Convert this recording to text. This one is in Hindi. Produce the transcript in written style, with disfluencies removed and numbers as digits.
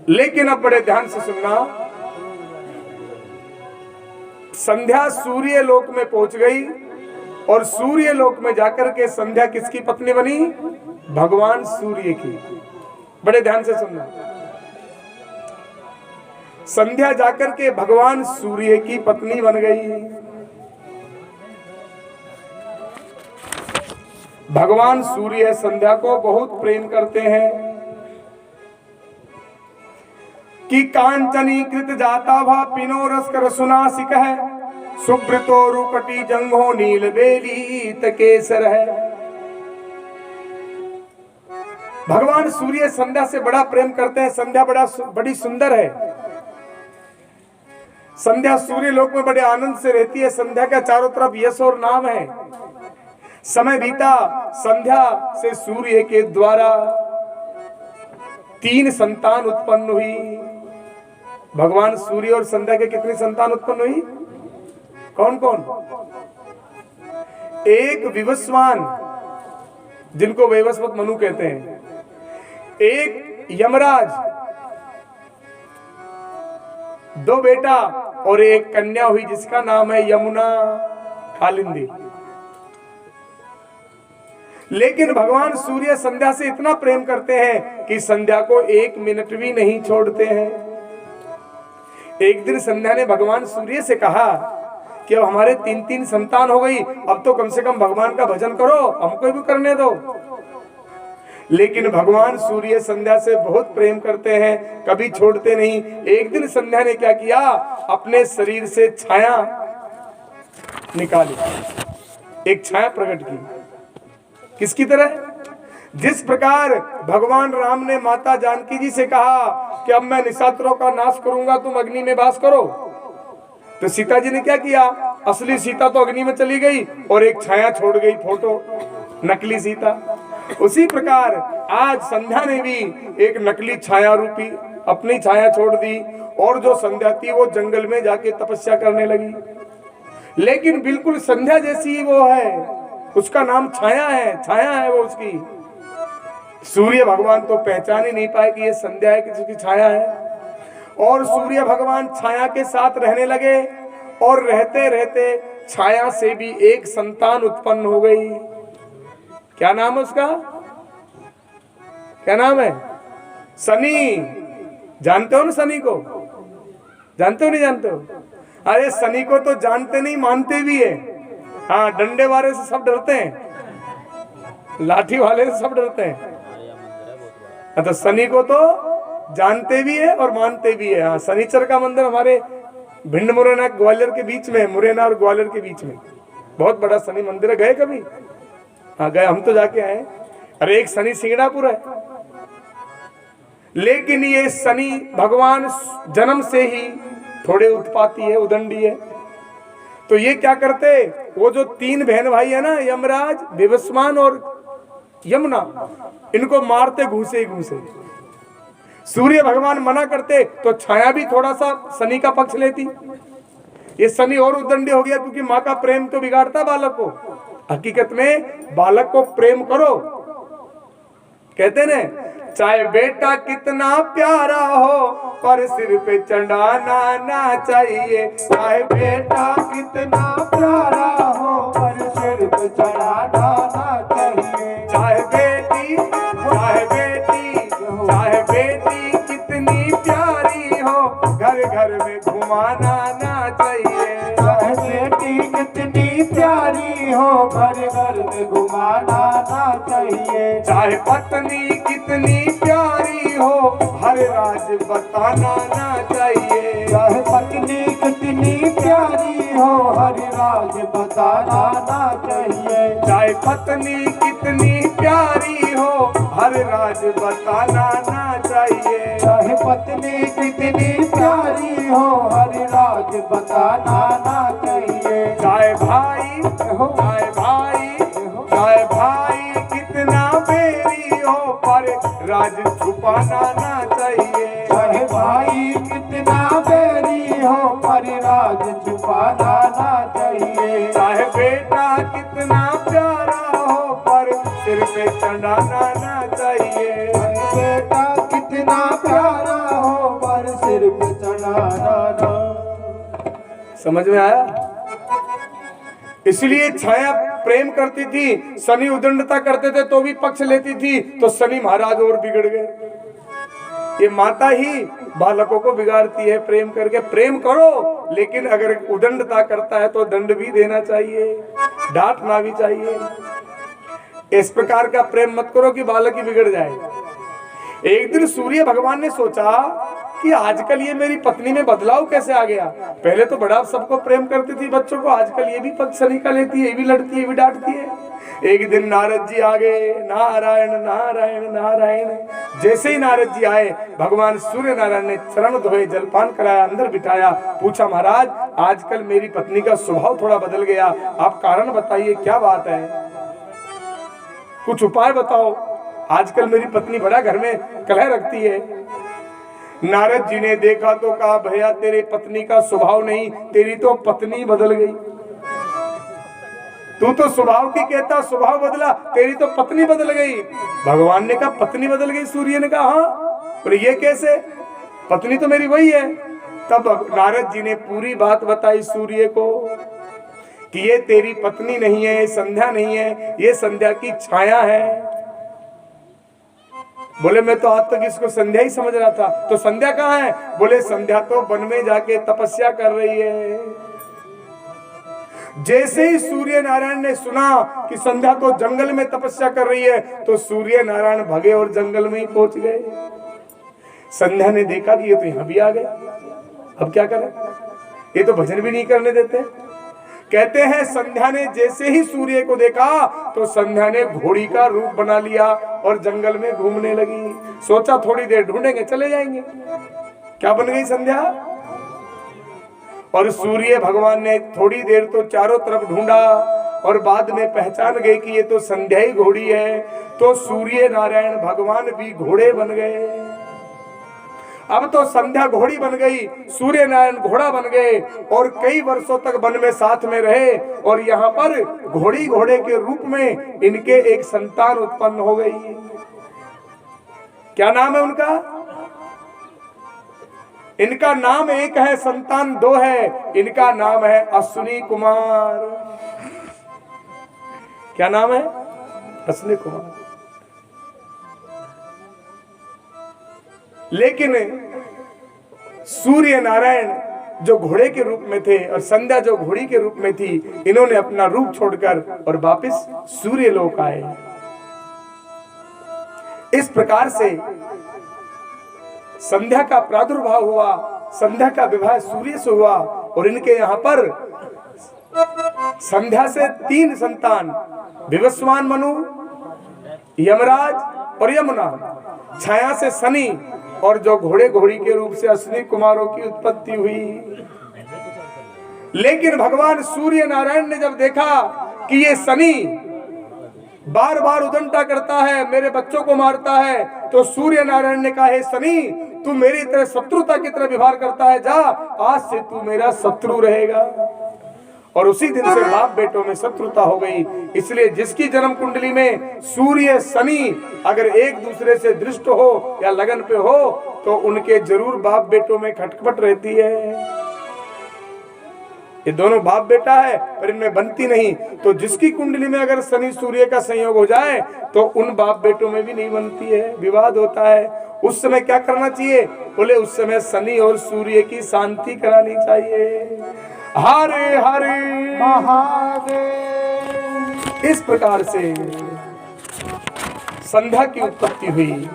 लेकिन अब बड़े ध्यान से सुनना, संध्या सूर्य लोक में पहुंच गई और सूर्य लोक में जाकर के संध्या किसकी पत्नी बनी? भगवान सूर्य की। बड़े ध्यान से सुनना, संध्या जाकर के भगवान सूर्य की पत्नी बन गई। भगवान सूर्य संध्या को बहुत प्रेम करते हैं कि कांचनी कृत जाता भा पिनो रसकर सुनासिक है, सुब्रतो रुकटी जंघो नील बेली तकेसर है। भगवान सूर्य संध्या से बड़ा प्रेम करते हैं। संध्या बड़ी सुंदर है। संध्या सूर्य लोक में बड़े आनंद से रहती है। संध्या का चारों तरफ यश और नाम है। समय बीता, संध्या से सूर्य के द्वारा 3 संतान उत्पन्न हुई। भगवान सूर्य और संध्या के कितनी संतान उत्पन्न हुई? कौन कौन? एक विवस्वान, जिनको वैवस्वत मनु कहते हैं, एक यमराज, 2 बेटा और एक कन्या हुई जिसका नाम है यमुना कालिंदी। लेकिन भगवान सूर्य संध्या से इतना प्रेम करते हैं कि संध्या को 1 मिनट भी नहीं छोड़ते हैं। एक दिन संध्या ने भगवान सूर्य से कहा कि अब हमारे 3 संतान हो गई, अब तो कम से कम भगवान का भजन करो, हमको भी करने दो। लेकिन भगवान सूर्य संध्या से बहुत प्रेम करते हैं, कभी छोड़ते नहीं। एक दिन संध्या ने क्या किया? अपने शरीर से छाया निकाली, एक छाया प्रकट की। किसकी तरह? जिस प्रकार भगवान राम ने माता जानकी जी से कहा कि अब मैं निशाचरों का नाश करूंगा, तुम अग्नि में वास करो, तो सीता जी ने क्या किया? असली सीता तो अग्नि में चली गई और एक छाया छोड़ गई, फोटो, नकली सीता। उसी प्रकार आज संध्या ने भी एक नकली छाया रूपी अपनी छाया छोड़ दी और जो संध्या थी वो जंगल में जाके तपस्या करने लगी। लेकिन बिल्कुल संध्या जैसी वो है, उसका नाम छाया है, छाया है वो उसकी। सूर्य भगवान तो पहचान ही नहीं पाए कि ये संध्या है, किसी छाया है। और सूर्य भगवान छाया के साथ रहने लगे और रहते रहते छाया से भी एक संतान उत्पन्न हो गई। क्या नाम है उसका? क्या नाम है? शनि। जानते हो ना शनि को? जानते हो नहीं जानते हो? अरे शनि को तो जानते नहीं, मानते भी है। हाँ, डंडे वाले से सब डरते हैं, लाठी वाले से सब डरते हैं। तो शनि को तो जानते भी है और मानते भी है। हाँ, शनिचर का मंदिर हमारे भिंड मुरैना ग्वालियर के बीच में, मुरैना और ग्वालियर के बीच में बहुत बड़ा शनि मंदिर है। गए कभी? हाँ गए, हम तो जाके आए। अरे एक शनि सिंगड़ापुर है। लेकिन ये शनि भगवान जन्म से ही थोड़े उत्पाती है, उदंडी है। तो ये क्या करते? वो जो 3 बहन भाई है ना, यमराज, विवस्वान और यमुना, इनको मारते घूसे घूसे। सूर्य भगवान मना करते तो छाया भी थोड़ा सा शनि का पक्ष लेती। ये शनि और उदंडी हो गया, क्योंकि माँ का प्रेम तो बिगाड़ता बालक को। हकीकत में बालक को प्रेम करो। कहते ना, चाहे बेटा कितना प्यारा हो पर सिर पे चढ़ाना ना चाहिए। चाहे बेटा कितना प्यारा हो पर सिर पे चढ़ाना ना चाहिए। चाहे बेटी कितनी प्यारी हो, घर घर में घुमाना ना चाहिए। चाहे बेटी कितनी प्यारी हो, घर घर में घुमाना ना चाहिए। चाहे पत्नी कितनी प्यारी हो, हर राज बताना ना चाहिए। चाहे पत्नी कितनी प्यारी हो, हर राज बताना ना चाहिए। चाहे पत्नी कितनी प्यारी हो, हर राज बताना ना चाहिए। चाहे पत्नी कितनी प्यारी हो, हर राज बताना ना चाहिए। चाहे भाई कितना बेरी हो, पर राज छुपाना ना चाहिए। चाहे भाई कितना बेरी हो, पर राज छुपाना ना चाहिए। चाहे बेटा कितना प्यारा हो, पर सिर पे चढ़ाना ना चाहिए। बेटा कितना प्यारा समझ में आया? इसलिए छाया प्रेम करती थी, शनि उदंडता करते थे तो भी पक्ष लेती थी, तो शनि महाराज और बिगड़ गए। ये माता ही बालकों को बिगाड़ती है प्रेम करके। प्रेम करो, लेकिन अगर उदंडता करता है तो दंड भी देना चाहिए, डांटना भी चाहिए। इस प्रकार का प्रेम मत करो कि बालक ही बिगड़ जाए। एक दिन सूर्य भगवान ने सोचा कि आजकल ये मेरी पत्नी में बदलाव कैसे आ गया। पहले तो बड़ा सबको प्रेम करती थी बच्चों को, आजकल ये भी पक्ष शनि का लेती है, ये भी लड़ती है, ये भी डांटती है। एक दिन नारद जी आ गए, नारायण नारायण नारायण। जैसे ही नारद जी आए, भगवान सूर्य नारायण ने चरण धोए, जलपान कराया, अंदर बिठाया, पूछा महाराज आजकल मेरी पत्नी का स्वभाव थोड़ा बदल गया, आप कारण बताइए क्या बात है, कुछ उपाय बताओ, आजकल मेरी पत्नी बड़ा घर में कलह रखती है। नारद जी ने देखा तो कहा भैया तेरे पत्नी का स्वभाव नहीं, तेरी तो पत्नी बदल गई। तू तो स्वभाव की कहता स्वभाव बदला, तेरी तो पत्नी बदल गई। भगवान ने कहा पत्नी बदल गई? सूर्य ने कहा हाँ। बोले ये कैसे? पत्नी तो मेरी वही है। तब नारद जी ने पूरी बात बताई सूर्य को कि ये तेरी पत्नी नहीं है, संध्या नहीं है, ये संध्या की छाया है। बोले मैं तो आज तक इसको संध्या ही समझ रहा था, तो संध्या कहाँ है? बोले संध्या तो वन में जाके तपस्या कर रही है। जैसे ही सूर्य नारायण ने सुना कि संध्या तो जंगल में तपस्या कर रही है, तो सूर्य नारायण भगे और जंगल में ही पहुंच गए। संध्या ने देखा कि ये तो यहां भी आ गए, अब क्या करें, ये तो भजन भी नहीं करने देते। कहते हैं संध्या ने जैसे ही सूर्य को देखा तो संध्या ने घोड़ी का रूप बना लिया और जंगल में घूमने लगी। सोचा थोड़ी देर ढूंढेंगे चले जाएंगे। क्या बन गई संध्या? और सूर्य भगवान ने थोड़ी देर तो चारों तरफ ढूंढा और बाद में पहचान गए कि ये तो संध्या ही घोड़ी है। तो सूर्य नारायण भगवान भी घोड़े बन गए। अब तो संध्या घोड़ी बन गई, सूर्य नारायण घोड़ा बन गए और कई वर्षों तक वन में साथ में रहे। और यहाँ पर घोड़े के रूप में इनके एक संतान उत्पन्न हो गई। क्या नाम है उनका? इनका नाम एक है, संतान दो है। इनका नाम है अश्विनी कुमार। क्या नाम है? अश्विनी कुमार। लेकिन सूर्य नारायण जो घोड़े के रूप में थे और संध्या जो घोड़ी के रूप में थी, इन्होंने अपना रूप छोड़कर और वापस सूर्य लोक आए। इस प्रकार से संध्या का प्रादुर्भाव हुआ, संध्या का विवाह सूर्य से हुआ और इनके यहाँ पर संध्या से 3 संतान, विवस्वान मनु, यमराज और यमुना, छाया से शनि और जो घोड़े घोड़ी के रूप से अश्विनी कुमारों की उत्पत्ति हुई। लेकिन भगवान सूर्य नारायण ने जब देखा कि ये शनि बार बार उदंडता करता है, मेरे बच्चों को मारता है, तो सूर्य नारायण ने कहा हे शनि तू मेरी तरह शत्रुता की तरह व्यवहार करता है, जा आज से तू मेरा शत्रु रहेगा। और उसी दिन से बाप बेटों में शत्रुता हो गई। इसलिए जिसकी जन्म कुंडली में सूर्य शनि अगर एक दूसरे से दृष्ट हो या लगन पे हो तो उनके जरूर बाप बेटों में खटपट रहती है। ये दोनों बाप बेटा है पर इनमें बनती नहीं। तो जिसकी कुंडली में अगर शनि सूर्य का संयोग हो जाए तो उन बाप बेटों में भी नहीं बनती है, विवाद होता है। उस समय क्या करना चाहिए? बोले उस समय शनि और सूर्य की शांति करानी चाहिए। हरे हरे महादेव। इस प्रकार से संध्या की उत्पत्ति हुई।